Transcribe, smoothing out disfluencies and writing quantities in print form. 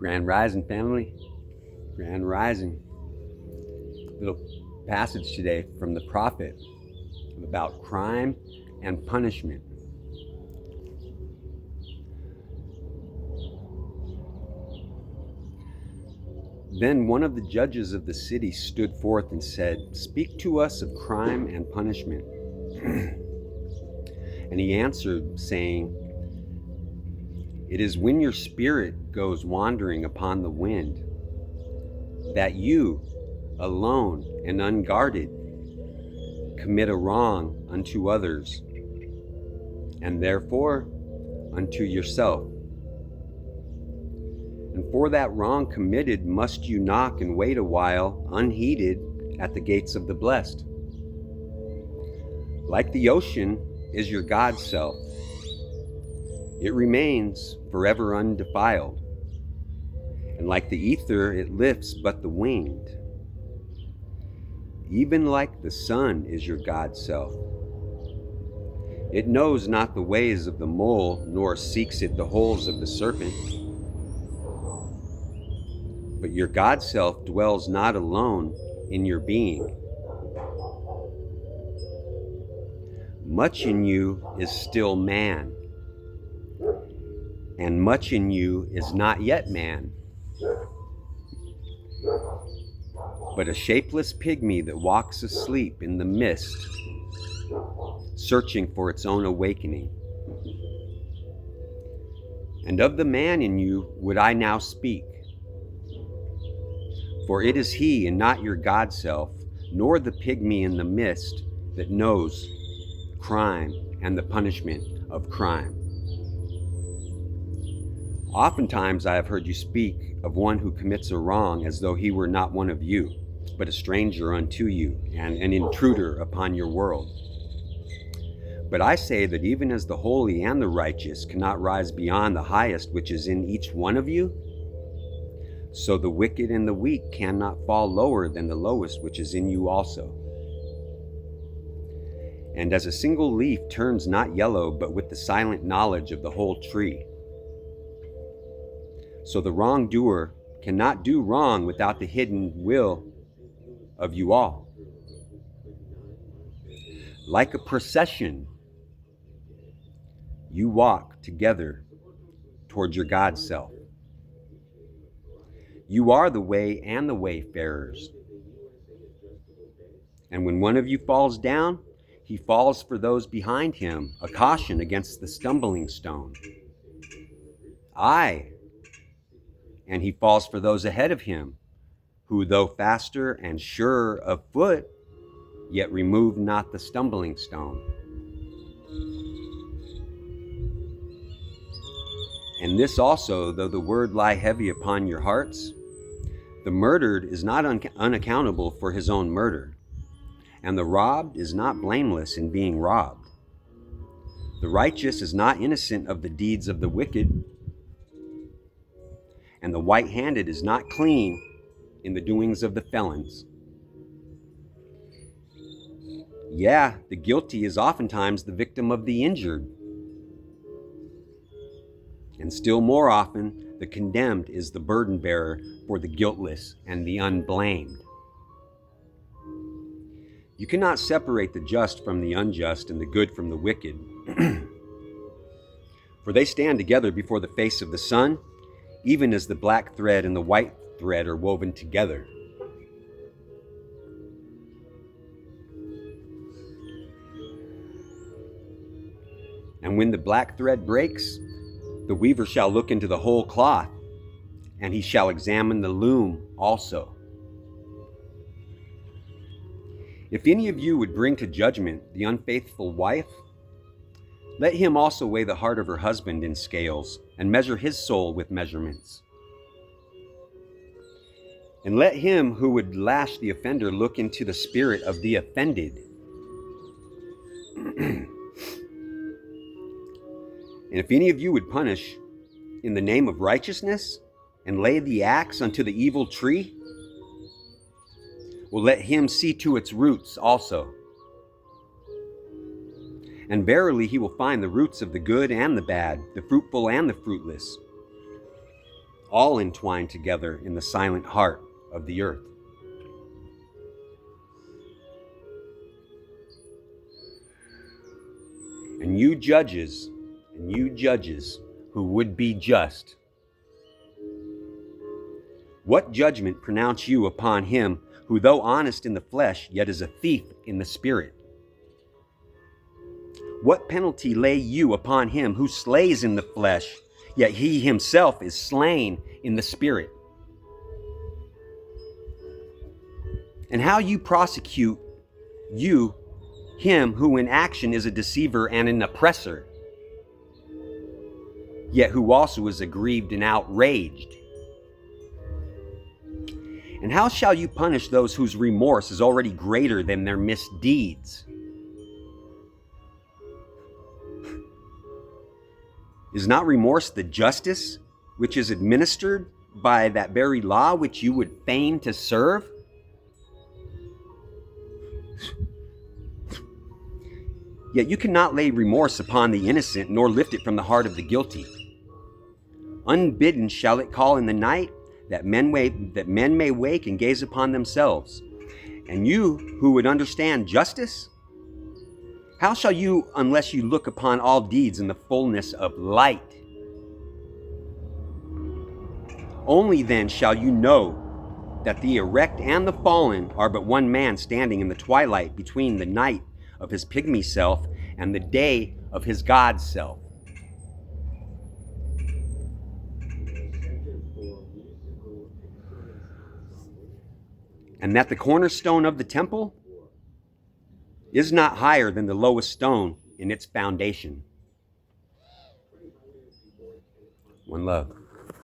Grand Rising, family. Grand Rising. Little passage today from the prophet about crime and punishment. Then one of the judges of the city stood forth and said, "Speak to us of crime and punishment." And he answered, saying, "It is when your spirit goes wandering upon the wind, that you, alone and unguarded, commit a wrong unto others, and therefore unto yourself. And for that wrong committed must you knock and wait a while, unheeded, at the gates of the blessed. Like the ocean is your God self. It remains forever undefiled, and like the ether it lifts but the winged. Even like the sun is your God self. It knows not the ways of the mole, nor seeks it the holes of the serpent. But your God self dwells not alone in your being. Much in you is still man, and much in you is not yet man, but a shapeless pygmy that walks asleep in the mist, searching for its own awakening. And of the man in you would I now speak, for it is he and not your God self, nor the pygmy in the mist that knows crime and the punishment of crime. Oftentimes I have heard you speak of one who commits a wrong as though he were not one of you, but a stranger unto you and an intruder upon your world. But I say that even as the holy and the righteous cannot rise beyond the highest which is in each one of you, so the wicked and the weak cannot fall lower than the lowest which is in you also. And as a single leaf turns not yellow, but with the silent knowledge of the whole tree, so the wrongdoer cannot do wrong without the hidden will of you all. Like a procession, you walk together towards your God self. You are the way and the wayfarers. And when one of you falls down, he falls for those behind him, a caution against the stumbling stone. Aye, and he falls for those ahead of him, who though faster and surer of foot, yet remove not the stumbling stone. And this also, though the word lie heavy upon your hearts, the murdered is not unaccountable for his own murder, and the robbed is not blameless in being robbed. The righteous is not innocent of the deeds of the wicked, and the white-handed is not clean in the doings of the felons. Yeah, the guilty is oftentimes the victim of the injured, and still more often the condemned is the burden bearer for the guiltless and the unblamed. You cannot separate the just from the unjust and the good from the wicked, for they stand together before the face of the sun, even as the black thread and the white thread are woven together. And when the black thread breaks, the weaver shall look into the whole cloth, and he shall examine the loom also. If any of you would bring to judgment the unfaithful wife, let him also weigh the heart of her husband in scales, and measure his soul with measurements. And let him who would lash the offender look into the spirit of the offended. And if any of you would punish in the name of righteousness, and lay the axe unto the evil tree, well, let him see to its roots also. And verily he will find the roots of the good and the bad, the fruitful and the fruitless. all entwined together in the silent heart of the earth. And you judges who would be just, what judgment pronounce you upon him who, though honest in the flesh, yet is a thief in the spirit? What penalty lay you upon him who slays in the flesh, yet he himself is slain in the spirit? And how you prosecute him who in action is a deceiver and an oppressor, yet who also is aggrieved and outraged? And how shall you punish those whose remorse is already greater than their misdeeds? Is not remorse the justice which is administered by that very law which you would fain to serve? Yet you cannot lay remorse upon the innocent, nor lift it from the heart of the guilty. Unbidden shall it call in the night, that men may wake and gaze upon themselves. And you who would understand justice, how shall you unless you look upon all deeds in the fullness of light? Only then shall you know that the erect and the fallen are but one man standing in the twilight between the night of his pygmy self and the day of his God self. And that the cornerstone of the temple is not higher than the lowest stone in its foundation. One love.